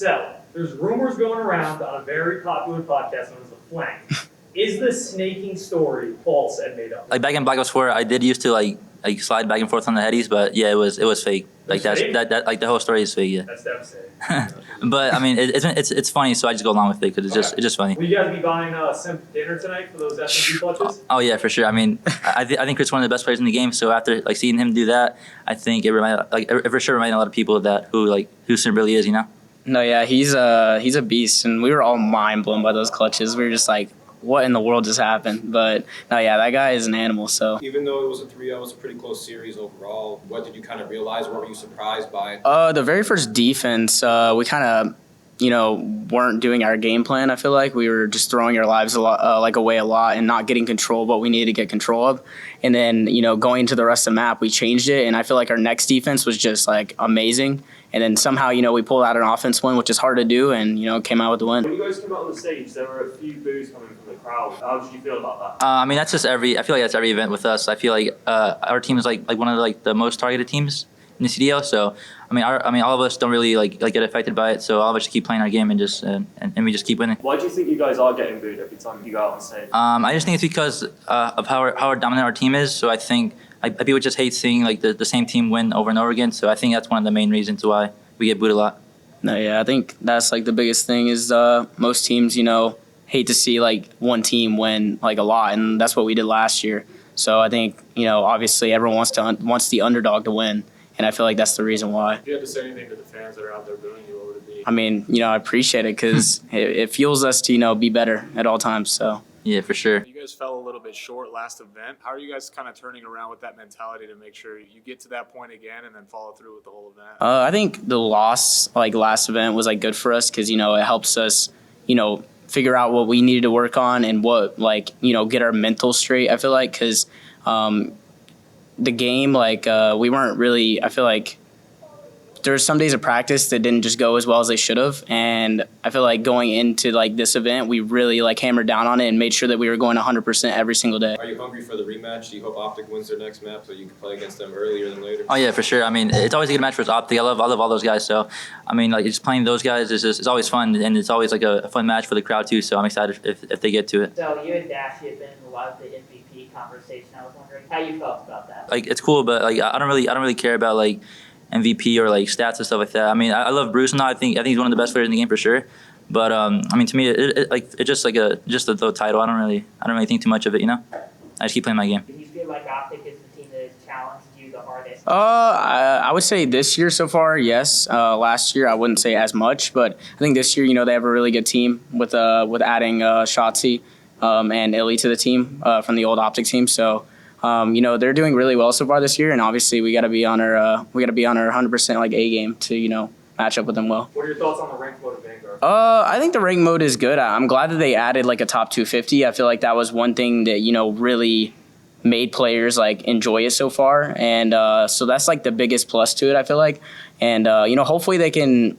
So, there's rumors going around on a very popular podcast known as The Flank. Is the snaking story false and made up? Like back in Black Ops 4, I did used to like slide back and forth on the headies, but yeah, it was fake. Like that like the whole story is fake. Yeah. That's devastating. But I mean, it's funny, so I just go along with it because it's just funny. Will you guys be buying Simp dinner tonight for those SMP clutches? Oh yeah, for sure. I mean, I think Chris is one of the best players in the game. So after like seeing him do that, I think it for sure reminded a lot of people of that who Simp really is. You know. No, yeah, he's a beast, and we were all mind blown by those clutches. We were just like, what in the world just happened? But no, yeah, that guy is an animal. So even though it was a 3-0, it was a pretty close series overall. What did you kind of realize? What were you surprised by? The very first defense, we kind of, weren't doing our game plan. I feel like we were just throwing our lives away a lot and not getting control of what we needed to get control of. And then, going into the rest of the map, we changed it. And I feel like our next defense was just like amazing. And then somehow, we pulled out an offense win, which is hard to do, and, came out with the win. When you guys came out on the stage, there were a few boos coming from the crowd. How did you feel about that? I mean, that's just I feel like that's every event with us. I feel like our team is like one of the most targeted teams in the CDL. So, I mean, all of us don't really like get affected by it. So all of us just keep playing our game and just and we just keep winning. Why do you think you guys are getting booed every time you go out on stage? I just think it's because of how dominant our team is. So I think people just hate seeing like the same team win over and over again. So I think that's one of the main reasons why we get booed a lot. No, yeah, I think that's like the biggest thing is most teams, hate to see like one team win like a lot, and that's what we did last year. So I think obviously everyone wants the underdog to win, and I feel like that's the reason why. If you had to say anything to the fans that are out there booing you, what would it be? I mean, I appreciate it because it fuels us to be better at all times. So. Yeah, for sure. You guys fell a little bit short last event. How are you guys kind of turning around with that mentality to make sure you get to that point again and then follow through with the whole event? I think the loss last event was good for us because it helps us figure out what we needed to work on and what get our mental straight. I feel like because the game we weren't really. I feel like there's some days of practice that didn't just go as well as they should have, and I feel like going into this event, we really hammered down on it and made sure that we were going 100% every single day. Are you hungry for the rematch? Do you hope OpTic wins their next map so you can play against them earlier than later? Oh yeah, for sure. I mean, it's always a good match for OpTic. I love all those guys. So I mean, just playing those guys it's always fun, and it's always a fun match for the crowd too. So I'm excited if they get to it. So you and Dashy have been in a lot of the MVP conversation. I was wondering how you felt about that. It's cool, but I don't really care about MVP or stats and stuff like that. I mean, I love Bruce now. I think he's one of the best players in the game for sure. But I mean, to me, it's just the title. I don't really think too much of it. I just keep playing my game. Do you feel like OpTic is the team that has challenged you the hardest? I would say this year so far, yes. Last year, I wouldn't say as much, but I think this year, they have a really good team with adding Shotzzy and iLLeY to the team from the old OpTic team. So. They're doing really well so far this year, and obviously we got to be on our 100% A game to match up with them well. What are your thoughts on the ranked mode of Vanguard? I think the ranked mode is good. I'm glad that they added a top 250. I feel like that was one thing that really made players enjoy it so far, and so that's the biggest plus to it. I feel like, and hopefully they can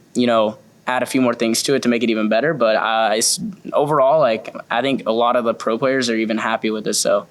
add a few more things to it to make it even better. But it's overall I think a lot of the pro players are even happy with this. So.